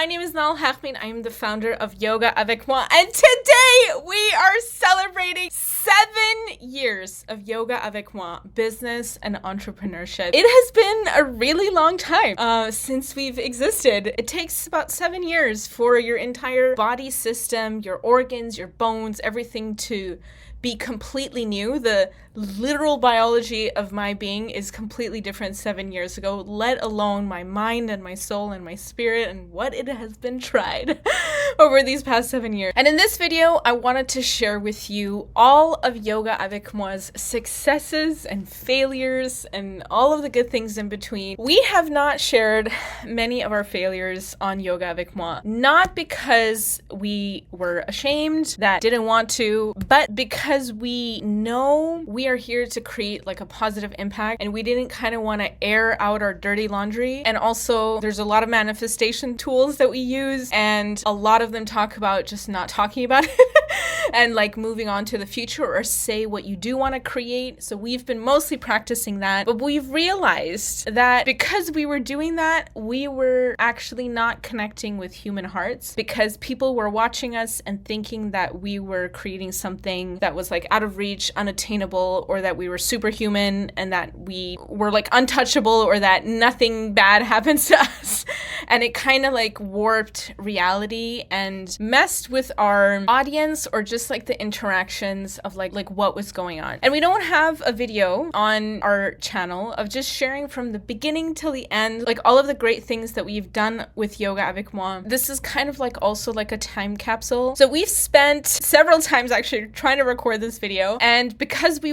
My name is Nahal Haghbin. I am the founder of Yoga Avec Moi, and today we are celebrating 7 years of Yoga Avec Moi, business and entrepreneurship. It has been a really long time since we've existed. It takes about 7 years for your entire body system, your organs, your bones, everything to be completely new. The literal biology of my being is completely different 7 years ago, let alone my mind and my soul and my spirit and what it has been tried over these past 7 years. And in this video, I wanted to share with you all of Yoga Avec Moi's successes and failures and all of the good things in between. We have not shared many of our failures on Yoga Avec Moi, not because we were ashamed, that didn't want to, but because we know we are here to create like a positive impact and we didn't kind of want to air out our dirty laundry. And also there's a lot of manifestation tools that we use and a lot of them talk about just not talking about it and like moving on to the future or say what you do want to create. So we've been mostly practicing that, but we've realized that because we were doing that, we were actually not connecting with human hearts because people were watching us and thinking that we were creating something that was like out of reach, unattainable, or that we were superhuman and that we were like untouchable or that nothing bad happens to us. And it kind of like warped reality and messed with our audience or just like the interactions of like what was going on. And we don't have a video on our channel of just sharing from the beginning till the end, like all of the great things that we've done with Yoga Avec Moi. This is kind of like also like a time capsule. So we've spent several times actually trying to record this video, and because we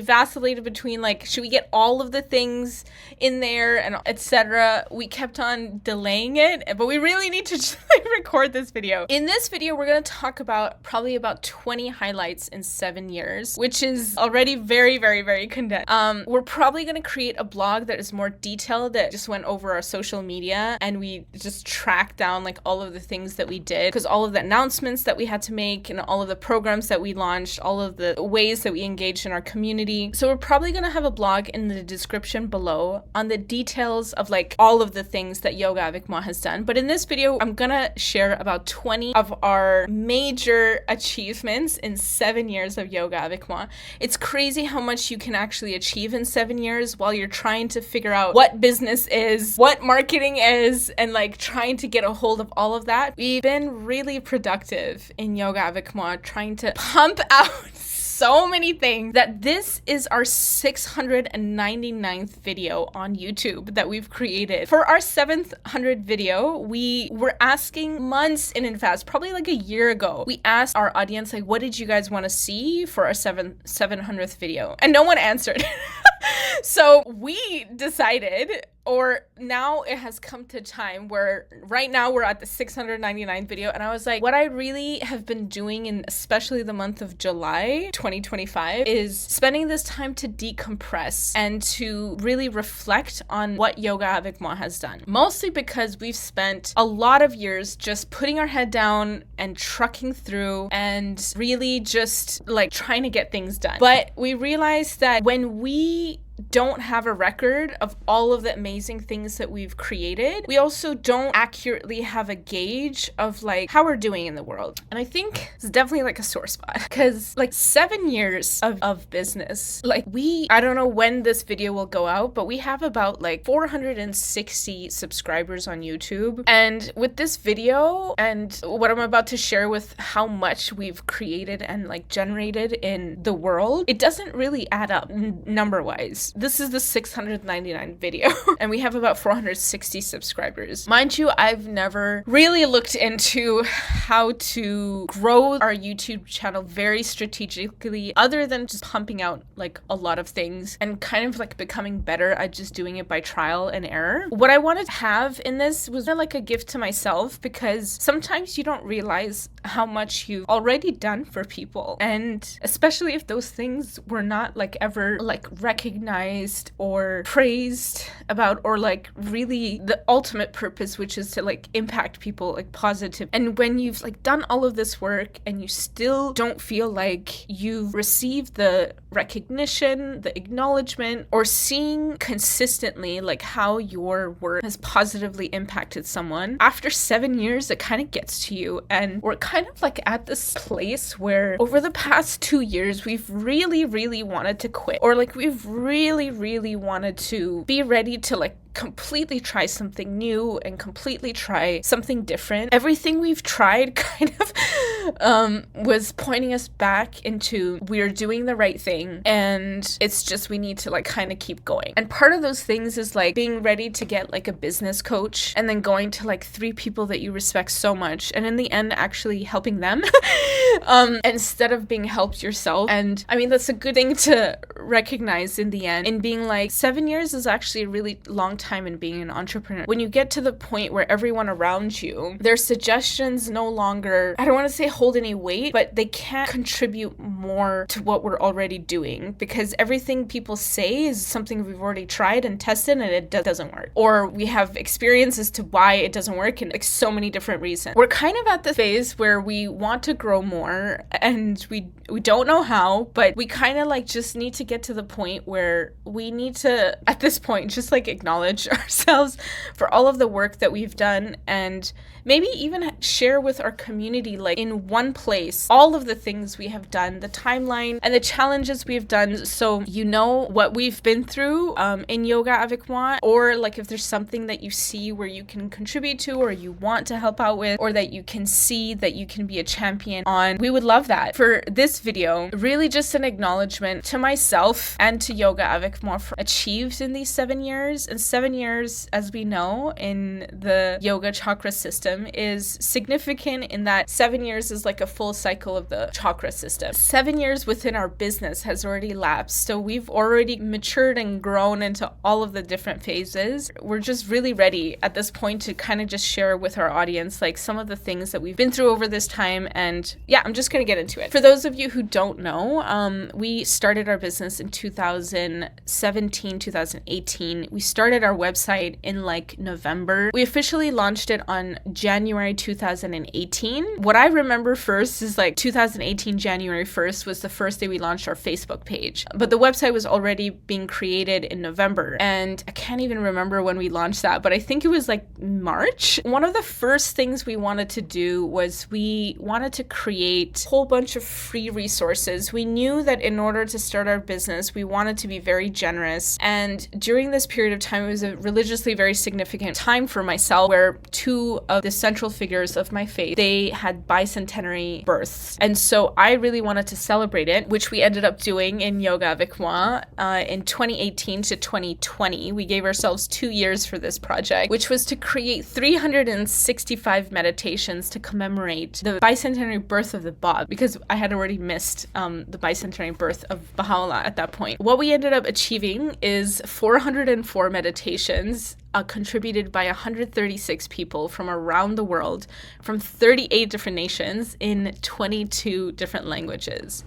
vacillated between like, should we get all of the things in there and etc., we kept on delaying it, but we really need to just like record this video. In this video, we're going to talk about probably about 20 highlights in 7 years, which is already very, very, very condensed. We're probably going to create a blog that is more detailed, that just went over our social media and we just tracked down like all of the things that we did, because all of the announcements that we had to make and all of the programs that we launched, all of the ways that we engaged in our community. So we're probably going to have a blog in the description below on the details of like all of the things that Yoga Avec Moi has done. But in this video, I'm going to share about 20 of our major achievements in 7 years of Yoga Avec Moi. It's crazy how much you can actually achieve in 7 years while you're trying to figure out what business is, what marketing is, and like trying to get a hold of all of that. We've been really productive in Yoga Avec Moi, trying to pump out so many things that this is our 699th video on YouTube that we've created. For our 700th video, we were asking months in advance, probably like a year ago. We asked our audience, like, what did you guys want to see for our 700th video? And no one answered. So we decided, or now it has come to time where right now we're at the 699th video. And I was like, what I really have been doing in especially the month of July 2025 is spending this time to decompress and to really reflect on what Yoga Avec Moi has done. Mostly because we've spent a lot of years just putting our head down and trucking through and really just like trying to get things done. But we realized that when we don't have a record of all of the amazing things that we've created, we also don't accurately have a gauge of like how we're doing in the world. And I think it's definitely like a sore spot because like 7 years of business, like I don't know when this video will go out, but we have about like 460 subscribers on YouTube. And with this video and what I'm about to share with how much we've created and like generated in the world, it doesn't really add up number wise. This is the 699 video and we have about 460 subscribers. Mind you, I've never really looked into how to grow our YouTube channel very strategically other than just pumping out like a lot of things and kind of like becoming better at just doing it by trial and error. What I wanted to have in this was like a gift to myself, because sometimes you don't realize how much you've already done for people, and especially if those things were not like ever like recognized recognized or praised about, or like really the ultimate purpose, which is to like impact people like positive. And when you've like done all of this work and you still don't feel like you've received the recognition, the acknowledgement, or seeing consistently like how your work has positively impacted someone, after 7 years it kind of gets to you. And we're kind of like at this place where over the past 2 years we've really wanted to quit, or like we've really wanted to be ready to like completely try something new and completely try something different. Everything we've tried kind of was pointing us back into we're doing the right thing, and it's just we need to like kind of keep going. And part of those things is like being ready to get like a business coach, and then going to like 3 people that you respect so much, and in the end actually helping them instead of being helped yourself. And I mean, that's a good thing to recognize in the end, in being like 7 years is actually a really long time in being an entrepreneur. When you get to the point where everyone around you, their suggestions no longer, I don't want to say hold any weight, but they can't contribute more to what we're already doing, because everything people say is something we've already tried and tested and it doesn't work, or we have experience as to why it doesn't work and like so many different reasons. We're kind of at the phase where we want to grow more and we don't know how, but we kind of like just need to get to the point where we need to, at this point, just like acknowledge ourselves for all of the work that we've done, and maybe even share with our community, like in one place, all of the things we have done, the timeline and the challenges we've done, so you know what we've been through in Yoga Avec Moi, or like if there's something that you see where you can contribute to, or you want to help out with, or that you can see that you can be a champion on. We would love that. For this video, really just an acknowledgement to myself and to Yoga Avec Moi for achieved in these 7 years. And 7 years, as we know, in the yoga chakra system is significant in that 7 years is like a full cycle of the chakra system. 7 years within our business has already lapsed, so we've already matured and grown into all of the different phases. We're just really ready at this point to kind of just share with our audience like some of the things that we've been through over this time. And yeah, I'm just gonna get into it. For those of you who don't know, we started our business in 2017, 2018. We started our website in like November. We officially launched it on January 2018. What I remember first is like 2018 January 1st was the first day we launched our Facebook page. But the website was already being created in November, and I can't even remember when we launched that, but I think it was like March. One of the first things we wanted to do was we wanted to create a whole bunch of free resources. We knew that in order to start our business, we wanted to be very generous. And during this period of time, it was a religiously very significant time for myself, where 2 of the central figures of my faith, they had bicentenary births. And so I really wanted to celebrate it, which we ended up doing in Yoga Avec Moi in 2018 to 2020. We gave ourselves 2 years for this project, which was to create 365 meditations to commemorate the bicentenary birth of the Bab, because I had already missed the bicentenary birth of Baha'u'llah at that point. What we ended up achieving is 404 meditations contributed by 136 people from around the world, from 38 different nations in 22 different languages.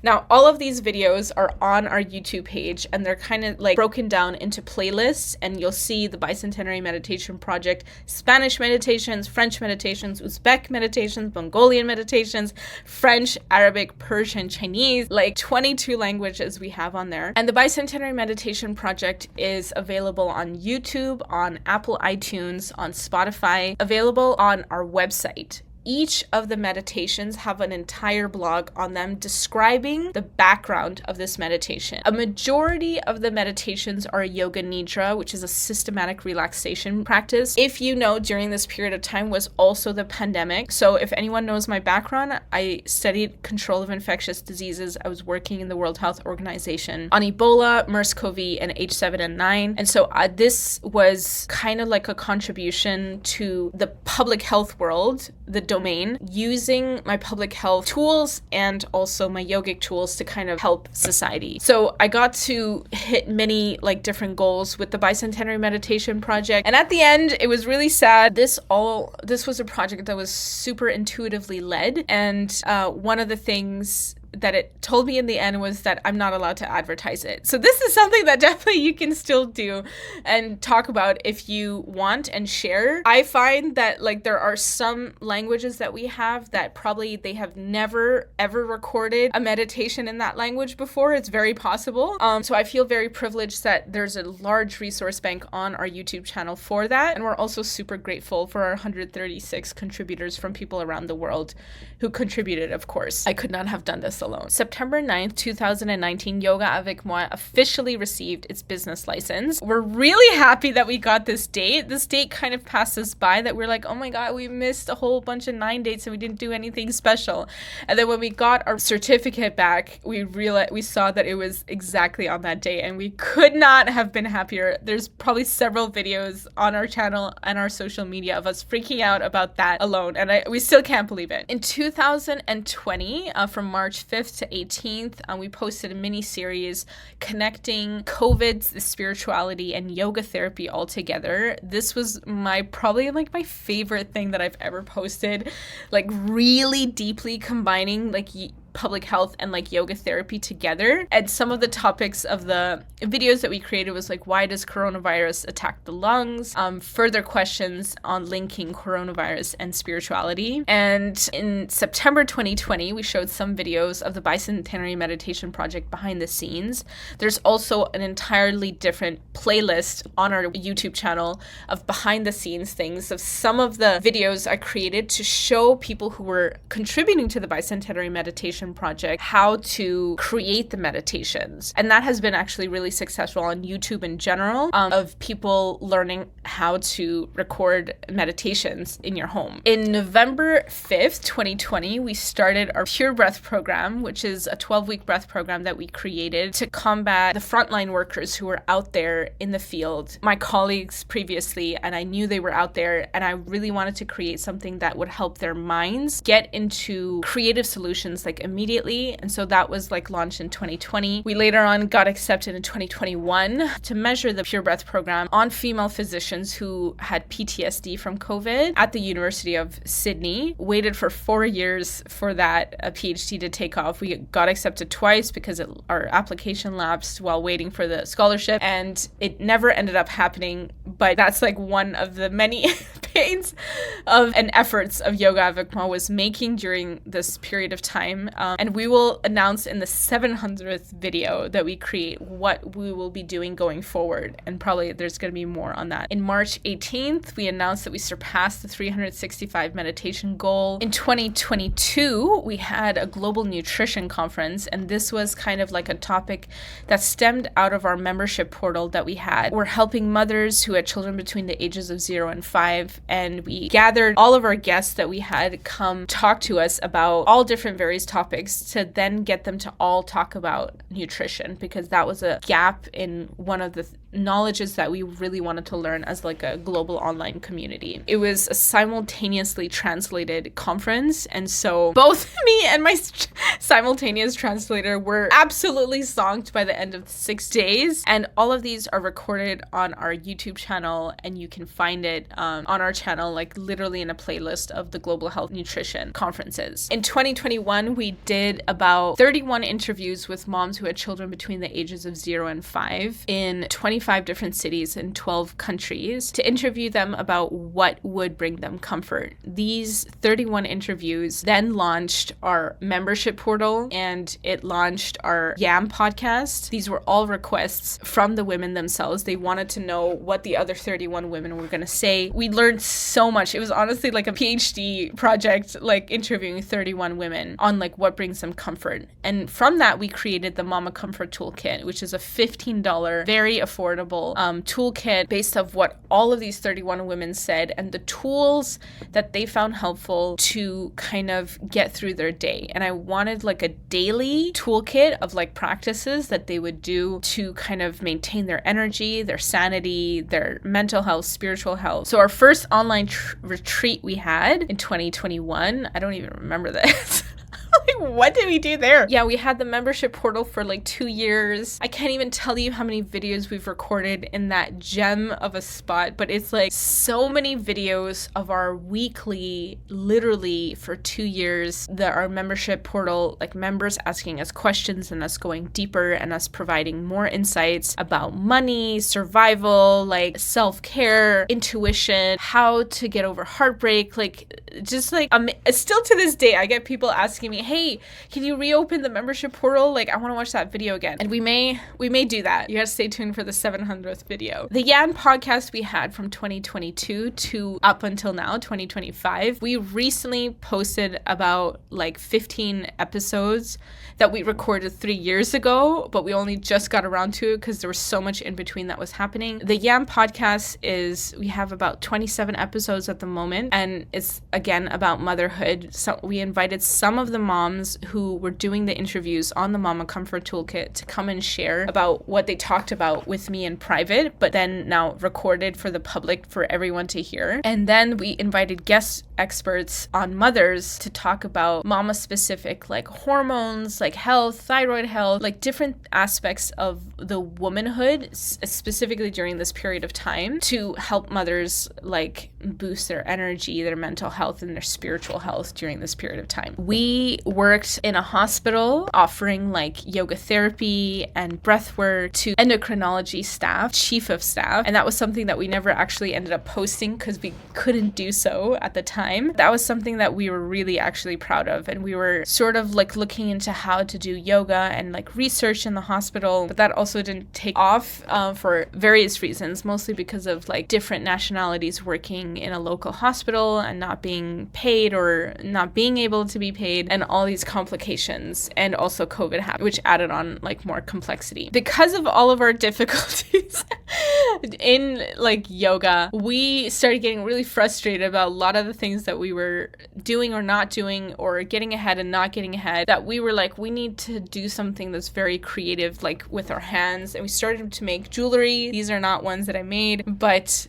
Now, all of these videos are on our YouTube page, and they're kind of like broken down into playlists, and you'll see the Bicentenary Meditation Project, Spanish meditations, French meditations, Uzbek meditations, Mongolian meditations, French, Arabic, Persian, Chinese, like 22 languages we have on there. And the Bicentenary Meditation Project is available on YouTube, on Apple iTunes, on Spotify, available on our website. Each of the meditations have an entire blog on them describing the background of this meditation. A majority of the meditations are yoga nidra, which is a systematic relaxation practice. If you know, during this period of time was also the pandemic. So if anyone knows my background, I studied control of infectious diseases. I was working in the World Health Organization on Ebola, MERS-CoV, and H7N9. And so this was kind of like a contribution to the public health world, the domain, using my public health tools and also my yogic tools to kind of help society. So I got to hit many like different goals with the Bicentenary Meditation Project. And at the end, it was really sad. This was a project that was super intuitively led. And one of the things that it told me in the end was that I'm not allowed to advertise it. So this is something that definitely you can still do and talk about if you want and share. I find that like there are some languages that we have that probably they have never ever recorded a meditation in that language before. It's very possible. So I feel very privileged that there's a large resource bank on our YouTube channel for that. And we're also super grateful for our 136 contributors from people around the world who contributed, of course. I could not have done this alone. September 9th, 2019, Yoga Avec Moi officially received its business license. We're really happy that we got this date. This date kind of passed us by that we're like, oh my God, we missed a whole bunch of 9 dates and we didn't do anything special. And then when we got our certificate back, we saw that it was exactly on that day and we could not have been happier. There's probably several videos on our channel and our social media of us freaking out about that alone. And we still can't believe it. In 2020, from March 5th to 18th, we posted a mini series connecting COVID, the spirituality, and yoga therapy all together. This was probably my favorite thing that I've ever posted, like really deeply combining like public health and like yoga therapy together. And some of the topics of the videos that we created was like, why does coronavirus attack the lungs? Further questions on linking coronavirus and spirituality. And in September 2020, we showed some videos of the Bicentenary Meditation Project behind the scenes. There's also an entirely different playlist on our YouTube channel of behind the scenes things of some of the videos I created to show people who were contributing to the Bicentenary Meditation Project how to create the meditations. And that has been actually really successful on YouTube in general, of people learning how to record meditations in your home. In November 5th, 2020, we started our Pure Breath program, which is a 12-week breath program that we created to combat the frontline workers who were out there in the field, my colleagues previously, and I knew they were out there, and I really wanted to create something that would help their minds get into creative solutions like immediately. And so that was like launched in 2020. We later on got accepted in 2021 to measure the Pure Breath program on female physicians who had PTSD from COVID at the University of Sydney. Waited for 4 years for that PhD to take off. We got accepted twice because our application lapsed while waiting for the scholarship, and it never ended up happening. But that's like one of the many pains and efforts of Yoga Avec Moi was making during this period of time. And we will announce in the 700th video that we create what we will be doing going forward. And probably there's going to be more on that. In March 18th, we announced that we surpassed the 365 meditation goal. In 2022, we had a global nutrition conference, and this was kind of like a topic that stemmed out of our membership portal that we had. We're helping mothers who had children between the ages of 0 and 5, and we gathered all of our guests that we had come talk to us about all different various topics to then get them to all talk about nutrition, because that was a gap in one of the knowledges that we really wanted to learn as like a global online community. It was a simultaneously translated conference, and so both me and my simultaneous translator were absolutely zonked by the end of 6 days, and all of these are recorded on our YouTube channel, and you can find it on our channel like literally in a playlist of the global health nutrition conferences. In 2021, we did about 31 interviews with moms who had children between the ages of 0 and 5 in 25 different cities in 12 countries to interview them about what would bring them comfort. These 31 interviews then launched our membership portal, and it launched our YAM Podcast. These were all requests from the women themselves. They wanted to know what the other 31 women were going to say. We learned so much. It was honestly like a PhD project, like interviewing 31 women on like what brings them comfort. And from that, we created the Mama Comfort Toolkit, which is a $15, very affordable toolkit based off what all of these 31 women said and the tools that they found helpful to kind of get through their day. And I wanted like a daily toolkit of like practices that they would do to kind of maintain their energy, their sanity, their mental health, spiritual health. So our first online retreat we had in 2021, I don't even remember this. Like, what did we do there? Yeah, we had the membership portal for like 2 years. I can't even tell you how many videos we've recorded in that gem of a spot, but it's like so many videos of our weekly, literally for 2 years, our membership portal, like members asking us questions and us going deeper and us providing more insights about money, survival, like self-care, intuition, how to get over heartbreak, like just like still to this day I get people asking me, hey, can you reopen the membership portal? Like, I want to watch that video again. And we may do that. You gotta stay tuned for the 700th video. The YAM podcast we had from 2022 to up until now, 2025, we recently posted about like 15 episodes that we recorded 3 years ago, but we only just got around to it because there was so much in between that was happening. The YAM podcast we have about 27 episodes at the moment, and it's again about motherhood. So we invited some of the moms who were doing the interviews on the Mama Comfort Toolkit to come and share about what they talked about with me in private, but then now recorded for the public for everyone to hear. And then we invited guest experts on mothers to talk about mama specific, like hormones, like health, thyroid health, like different aspects of the womanhood, specifically during this period of time, to help mothers like boost their energy, their mental health, and their spiritual health during this period of time. We worked in a hospital offering like yoga therapy and breath work to endocrinology staff, chief of staff, and that was something that we never actually ended up posting because we couldn't do so at the time. That was something that we were really actually proud of, and we were sort of like looking into how to do yoga and like research in the hospital, but that also didn't take off for various reasons, mostly because of like different nationalities working in a local hospital and not being paid or not being able to be paid, and all these complications, and also COVID happened, which added on like more complexity. Because of all of our difficulties in like yoga, we started getting really frustrated about a lot of the things that we were doing or not doing, or getting ahead and not getting ahead, that we were like, we need to do something that's very creative, like with our hands. And we started to make jewelry. These are not ones that I made, but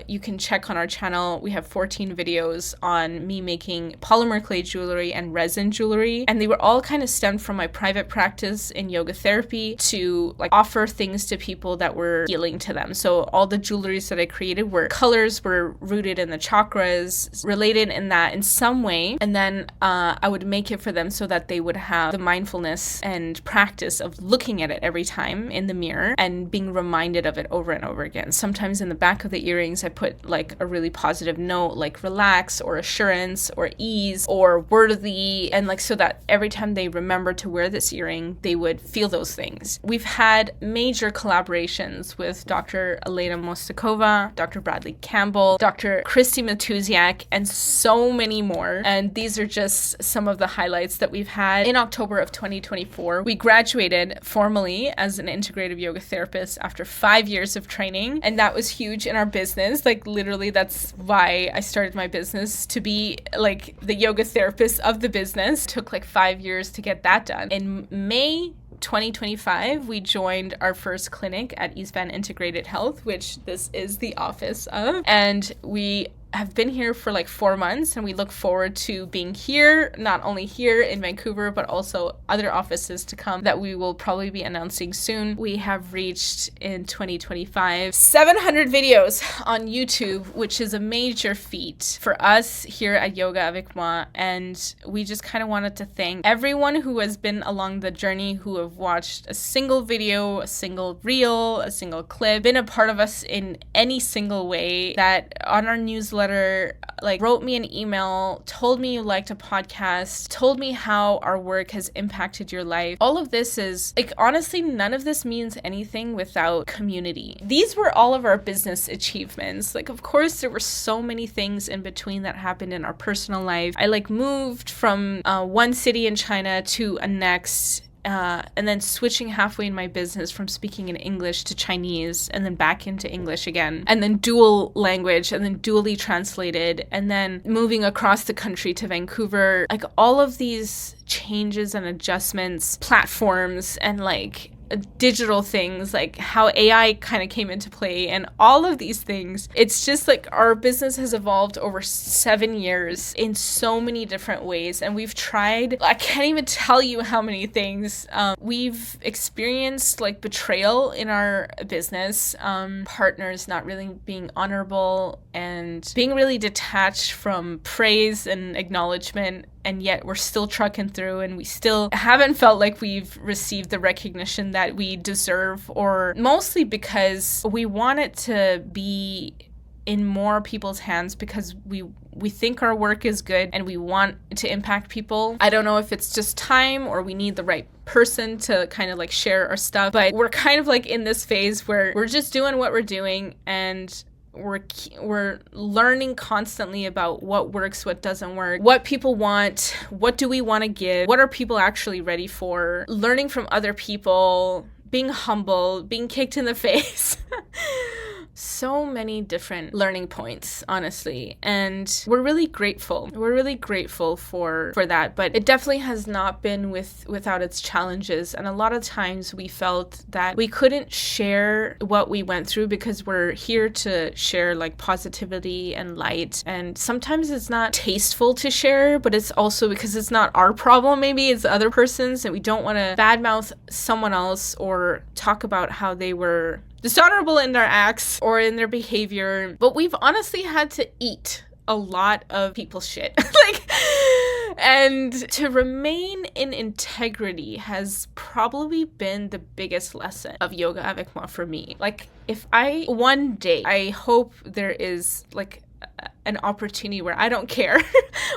you can check on our channel. We have 14 videos on me making polymer clay jewelry and resin jewelry, and they were all kind of stemmed from my private practice in yoga therapy to like offer things to people that were healing to them. So all the jewelries that I created colors were rooted in the chakras, related in that in some way, and then I would make it for them so that they would have the mindfulness and practice of looking at it every time in the mirror and being reminded of it over and over again. Sometimes in the back of the earrings I put like a really positive note, like relax or assurance or ease or worthy, and like so that every time they remember to wear this earring, they would feel those things. We've had major collaborations with Dr. Elena Mostakova, Dr. Bradley Campbell, Dr. Christy Matusiak, and so many more. And these are just some of the highlights that we've had. In October of 2024, we graduated formally as an integrative yoga therapist after 5 years of training, and that was huge in our business. Like literally, that's why I started my business, to be like the yoga therapist of the business. It took like 5 years to get that done. In May 2025, we joined our first clinic at East Van Integrated Health, which this is the office of, and we have been here for like 4 months, and we look forward to being here, not only here in Vancouver, but also other offices to come that we will probably be announcing soon. We have reached in 2025 700 videos on YouTube, which is a major feat for us here at Yoga Avec Moi, and we just kind of wanted to thank everyone who has been along the journey, who have watched a single video, a single reel, a single clip, been a part of us in any single way, that on our newsletter, like wrote me an email, told me you liked a podcast, told me how our work has impacted your life. All of this is like, honestly, none of this means anything without community. These were all of our business achievements. Like, of course, there were so many things in between that happened in our personal life. I like moved from one city in China to a next, and then switching halfway in my business from speaking in English to Chinese, and then back into English again, and then dual language, and then dually translated, and then moving across the country to Vancouver. Like all of these changes and adjustments, platforms, and like digital things, like how AI kind of came into play and all of these things. It's just like our business has evolved over 7 years in so many different ways. And we've tried, I can't even tell you how many things. We've experienced like betrayal in our business, partners not really being honorable and being really detached from praise and acknowledgement. And yet we're still trucking through, and we still haven't felt like we've received the recognition that we deserve, or mostly because we want it to be in more people's hands because we think our work is good and we want to impact people. I don't know if it's just time or we need the right person to kind of like share our stuff, but we're kind of like in this phase where we're just doing what we're doing, and we're learning constantly about what works, what doesn't work, what people want, what do we want to give, what are people actually ready for, learning from other people, being humble, being kicked in the face. So many different learning points, honestly, and we're really grateful. We're really grateful for that, but it definitely has not been without its challenges. And a lot of times we felt that we couldn't share what we went through because we're here to share like positivity and light. And sometimes it's not tasteful to share, but it's also because it's not our problem. Maybe it's the other person's, and we don't want to badmouth someone else or talk about how they were dishonorable in their acts or in their behavior. But we've honestly had to eat a lot of people's shit. And to remain in integrity has probably been the biggest lesson of Yoga Avec Moi for me. Like, if one day, I hope there is like an opportunity where I don't care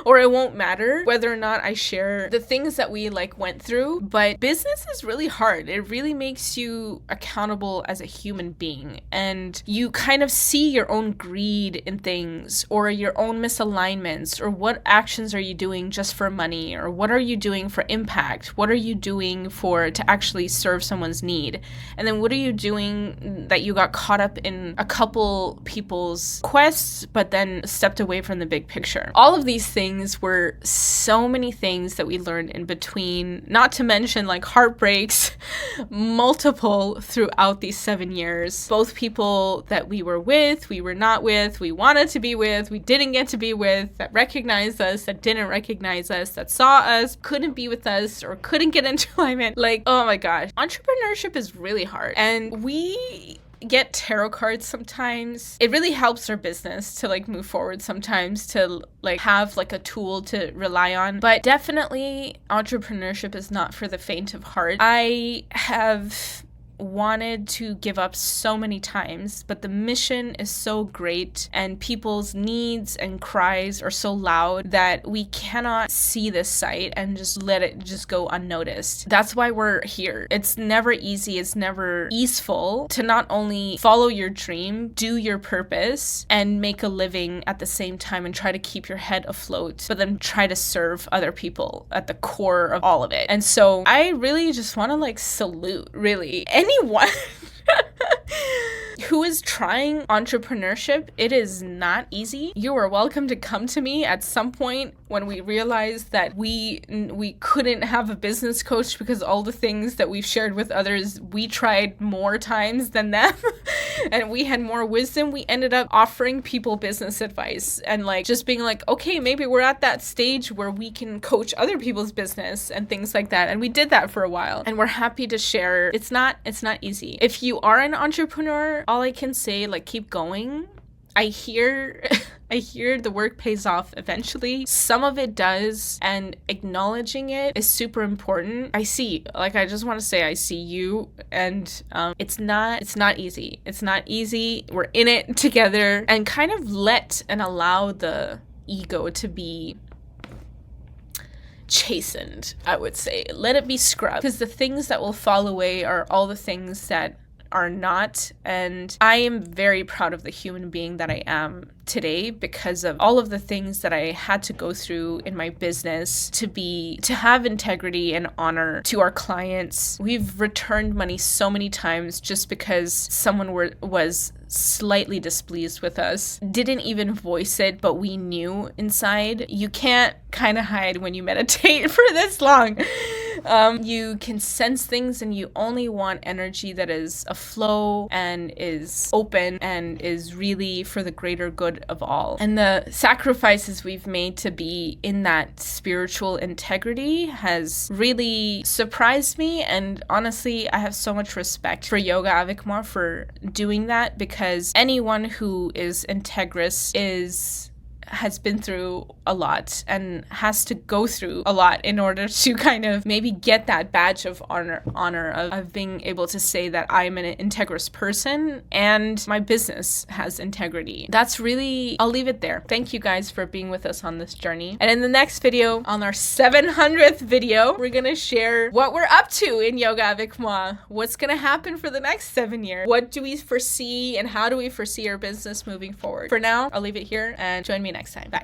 or it won't matter whether or not I share the things that we like went through. But business is really hard. It really makes you accountable as a human being, and you kind of see your own greed in things or your own misalignments, or what actions are you doing just for money, or what are you doing for impact? What are you doing to actually serve someone's need? And then what are you doing that you got caught up in a couple people's quests but then stepped away from the big picture? All of these things were so many things that we learned in between, not to mention like heartbreaks, multiple throughout these 7 years. Both people that we were with, we were not with, we wanted to be with, we didn't get to be with, that recognized us, that didn't recognize us, that saw us, couldn't be with us, or couldn't get into alignment. Like, oh my gosh, entrepreneurship is really hard. And we get tarot cards sometimes. It really helps our business to like move forward sometimes, to like have like a tool to rely on. But definitely entrepreneurship is not for the faint of heart. I have wanted to give up so many times, but the mission is so great and people's needs and cries are so loud that we cannot see this sight and just let it just go unnoticed. That's why we're here. It's never easy. It's never easeful to not only follow your dream, do your purpose, and make a living at the same time and try to keep your head afloat, but then try to serve other people at the core of all of it. And so I really just want to like salute really anyone who is trying entrepreneurship. It is not easy. You are welcome to come to me at some point when we realized that we couldn't have a business coach because all the things that we've shared with others, we tried more times than them and we had more wisdom. We ended up offering people business advice and like just being like, okay, maybe we're at that stage where we can coach other people's business and things like that. And we did that for a while, and we're happy to share. It's not easy. If you are an entrepreneur, all I can say, like, keep going. I hear the work pays off eventually. Some of it does, and acknowledging it is super important. I just want to say I see you, and it's not easy. It's not easy. We're in it together, and kind of let and allow the ego to be chastened, I would say. Let it be scrubbed, because the things that will fall away are all the things that are not. And I am very proud of the human being that I am today because of all of the things that I had to go through in my business to have integrity and honor to our clients. We've returned money so many times just because someone was slightly displeased with us, didn't even voice it, but we knew inside. You can't kind of hide when you meditate for this long. You can sense things and you only want energy that is a flow and is open and is really for the greater good of all. And the sacrifices we've made to be in that spiritual integrity has really surprised me. And honestly, I have so much respect for Yoga Avec Moi for doing that, because anyone who is integrous has been through a lot and has to go through a lot in order to kind of maybe get that badge of honor of being able to say that I'm an integrous person and my business has integrity. That's really, I'll leave it there. Thank you guys for being with us on this journey. And in the next video, on our 700th video, we're gonna share what we're up to in Yoga Avec Moi. What's gonna happen for the next 7 years? What do we foresee and how do we foresee our business moving forward? For now, I'll leave it here and join me next time. Bye.